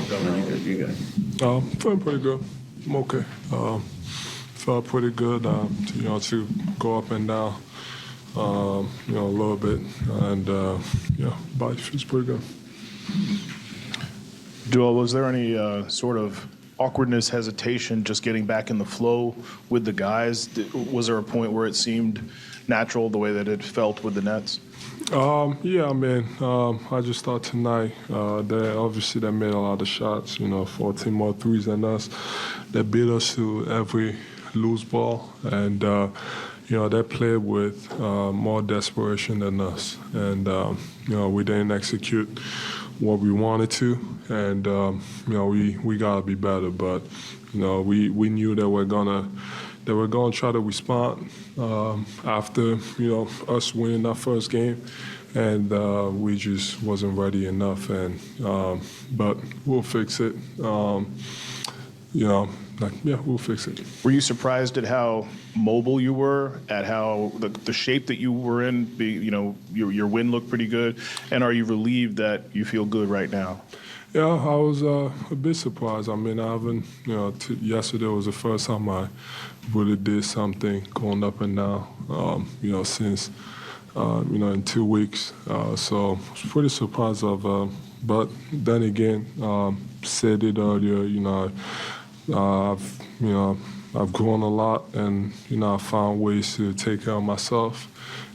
You good. Feeling pretty good. I'm okay. Felt pretty good, to go up and down, a little bit. And, body feels pretty good. Joel, was there any sort of awkwardness, hesitation, just getting back in the flow with the guys? Was there a point where it seemed natural the way that it felt with the Nets? I just thought tonight, they made a lot of shots, 14 more threes than us. They beat us to every loose ball, and, they played with more desperation than us. And, we didn't execute what we wanted to, and, we got to be better. But, we knew that they were going to try to respond after, us winning that first game. And we just wasn't ready enough. And but we'll fix it. We'll fix it. Were you surprised at how mobile you were, at how the shape that you were in? Your win looked pretty good. And are you relieved that you feel good right now? Yeah, I was a bit surprised. I mean, I haven't, yesterday was the first time I really did something going up and down, since, in 2 weeks. So I was pretty surprised of, but then again, said it earlier, I've grown a lot, and, I found ways to take care of myself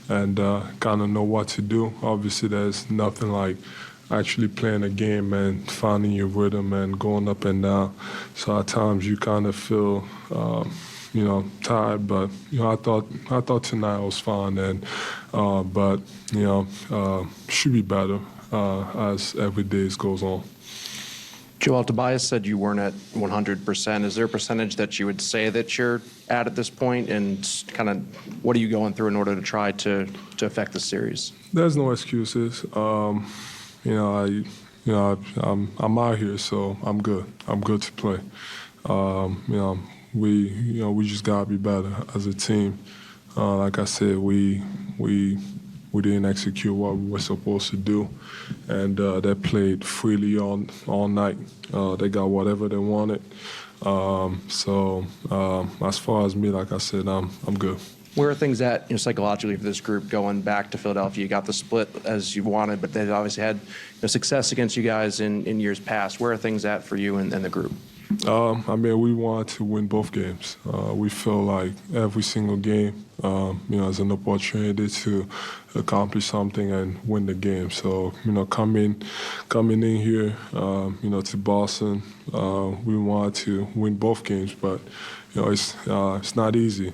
and kind of know what to do. Obviously, there's nothing like actually playing a game and finding your rhythm and going up and down. So at times you kind of feel, tired. But I thought tonight was fun, and should be better as every day goes on. Joel, Tobias said you weren't at 100%. Is there a percentage that you would say that you're at this point, and kind of what are you going through in order to try to affect the series? There's no excuses. I'm out here, so I'm good. I'm good to play. We just gotta be better as a team. Like I said, we didn't execute what we were supposed to do, and they played freely all night. They got whatever they wanted. As far as me, like I said, I'm good. Where are things at, psychologically for this group going back to Philadelphia? You got the split as you wanted, but they've obviously had success against you guys in years past. Where are things at for you and the group? We wanted to win both games. We feel like every single game, is an opportunity to accomplish something and win the game. So, coming in here, to Boston, we wanted to win both games, but it's not easy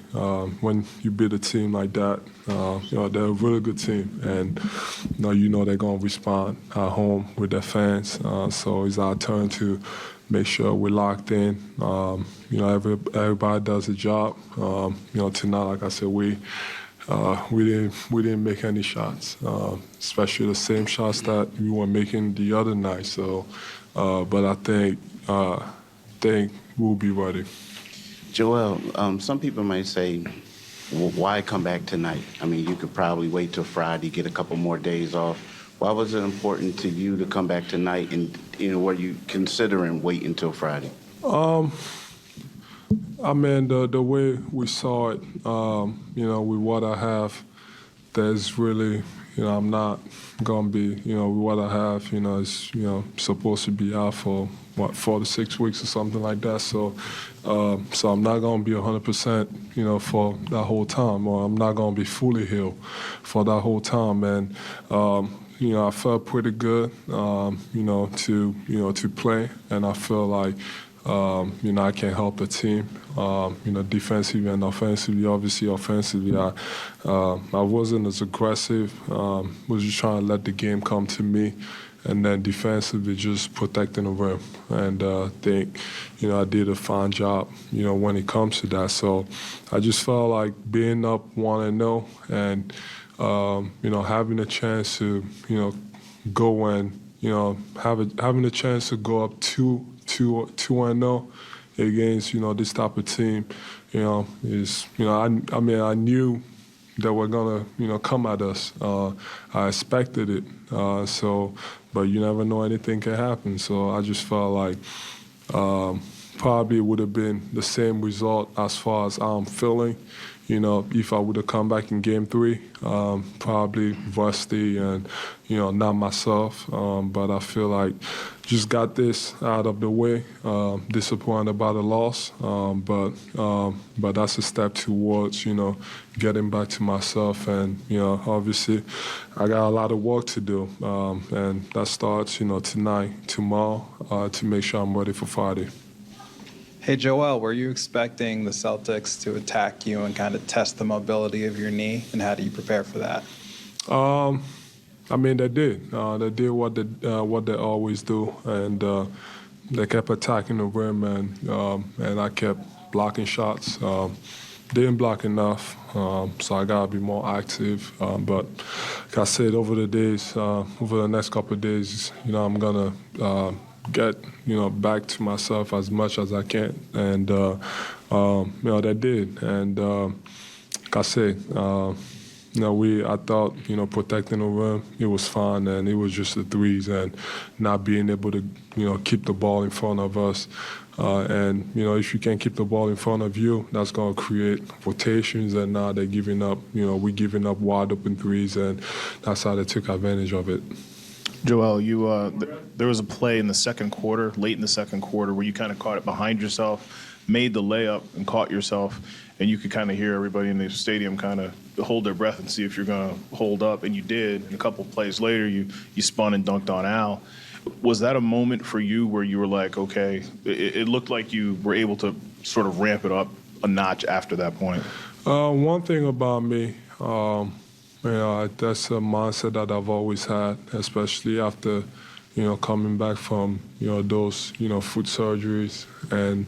when you beat a team like that. They're a really good team, and they're gonna respond at home with their fans. So it's our turn to make sure we're locked in. Everybody does a job. Tonight, like I said, we didn't make any shots, especially the same shots that we were making the other night. So, but I think we'll be ready. Joel, some people might say, why come back tonight? I mean, you could probably wait till Friday, get a couple more days off. Why was it important to you to come back tonight, and were you considering waiting until Friday? The way we saw it, with what I have, there's really, I'm not gonna be, with what I have, is, supposed to be out for 4 to 6 weeks or something like that. So I'm not gonna be 100%, for that whole time, or I'm not gonna be fully healed for that whole time. And I felt pretty good, to play, and I feel like, I can help the team, defensively and offensively. Obviously, offensively, I wasn't as aggressive. Was just trying to let the game come to me, and then defensively, just protecting the rim. And I think, I did a fine job, when it comes to that. So I just felt like being up 1-0 and having a chance to, go and, having a chance to go up 2-0 against, this type of team, is, I knew that were gonna, come at us. I expected it. But you never know, anything can happen. So I just felt like probably it would have been the same result as far as I'm feeling. If I would have come back in Game 3, probably rusty and, not myself. But I feel like just got this out of the way. Disappointed about the loss, but that's a step towards, getting back to myself. And, obviously, I got a lot of work to do, and that starts, tonight, tomorrow, to make sure I'm ready for Friday. Hey, Joel, were you expecting the Celtics to attack you and kind of test the mobility of your knee, and how do you prepare for that? I mean, they did. They did what they always do, and they kept attacking the rim, and I kept blocking shots. Didn't block enough, so I gotta be more active. But like I said, over the next couple of days, I'm gonna get back to myself as much as I can, and they did. And like I said, I thought protecting the rim, it was fine, and it was just the threes and not being able to keep the ball in front of us. And if you can't keep the ball in front of you, that's going to create rotations, and now they're giving up. We're giving up wide open threes, and that's how they took advantage of it. Joel, there was a play in the second quarter, late in the second quarter, where you kind of caught it behind yourself, made the layup and caught yourself, and you could kind of hear everybody in the stadium kind of hold their breath and see if you're going to hold up, and you did. And a couple of plays later, you spun and dunked on Al. Was that a moment for you where you were like, okay, it looked like you were able to sort of ramp it up a notch after that point? One thing about me, that's a mindset that I've always had, especially after, coming back from, those, foot surgeries. And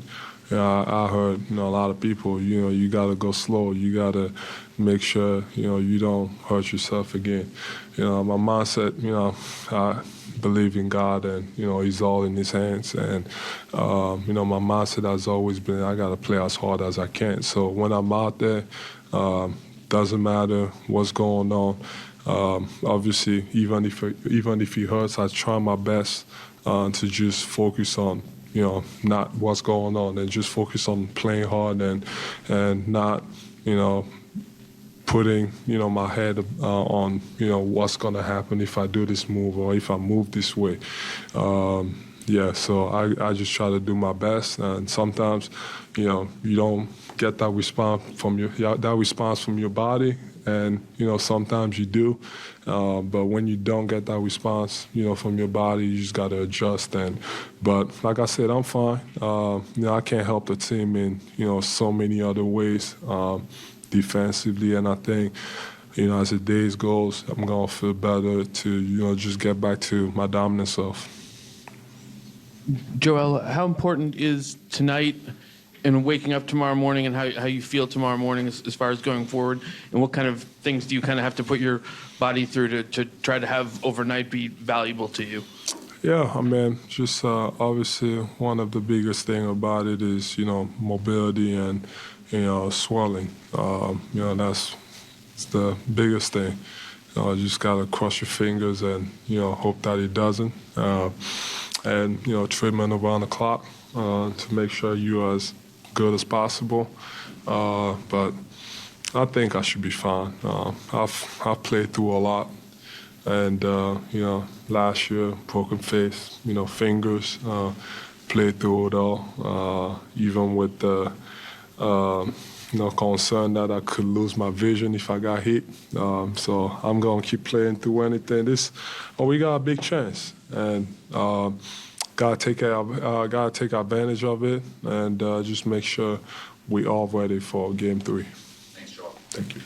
I heard, a lot of people, you got to go slow. You got to make sure, you don't hurt yourself again. My mindset, I believe in God, and, He's all in His hands. And, my mindset has always been, I got to play as hard as I can. So when I'm out there, doesn't matter what's going on. Obviously, even if it hurts, I try my best to just focus on, not what's going on, and just focus on playing hard and not, putting, my head on, what's going to happen if I do this move or if I move this way. So I just try to do my best, and sometimes, you don't get that response from your body, and sometimes you do, but when you don't get that response, from your body, you just got to adjust. But like I said, I'm fine. I can't help the team in so many other ways defensively, and I think as the days goes, I'm gonna feel better to just get back to my dominant self. Joel, how important is tonight and waking up tomorrow morning, and how you feel tomorrow morning as far as going forward? And what kind of things do you kind of have to put your body through to try to have overnight be valuable to you? Yeah, I mean, just obviously one of the biggest thing about it is, mobility and, swelling. That's the biggest thing. You just got to cross your fingers and, hope that it doesn't. And, treatment around the clock to make sure you're as good as possible. But I think I should be fine. I've played through a lot. And, last year, broken face, fingers, played through it all, even with the, concern that I could lose my vision if I got hit. So I'm going to keep playing through anything. We got a big chance, and gotta take advantage of it, and just make sure we all ready for Game 3. Thanks, Joel. Thank you.